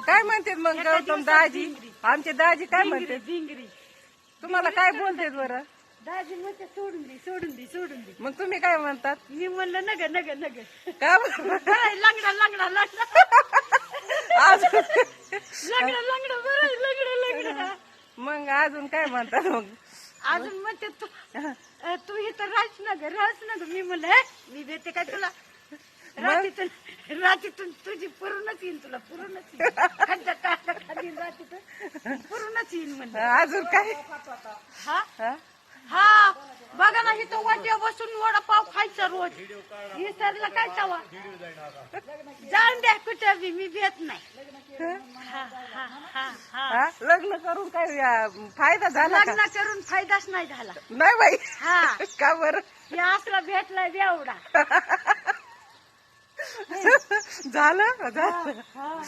काय म्हणते मग गौतम दाजी? आमचे दाजी काय म्हणते? भिंगरी तुम्हाला काय बोलते बरं? दाजी म्हणते सोडून दे सोडून दे सोडून दे. मग तुम्ही काय म्हणतात? मी म्हणलं नग नग नग का बरं? लंगडा लंगडा लंगडा अजून लंगडा लंगडा बरं लंगडा लंगडा. मग अजून काय म्हणतात मग? अजून म्हणते तू इथं राहच ना ग. मी म्हणलं "हे, मी देते काय तुला रात्रीतून तुझी पुरूनच येईन तुला पुरूनच येईन खालच्या टाकला खाली रात्रीतून पुरूनच येईन म्हणलं. अजून काय? हा हा? हा बघा ना इथं वाट्या बसून वडापाव खायचा रोज. विसरला काय तवा जाऊन द्या कुठं बी मी भेट नाही. हा हा हा हा हा? लग्न करून काय फायदा झाला का? लग्न करून फायदाच नाही झाला. नाही बाई. हा का बरं? या असला भेटलाय बेवडा. झालं.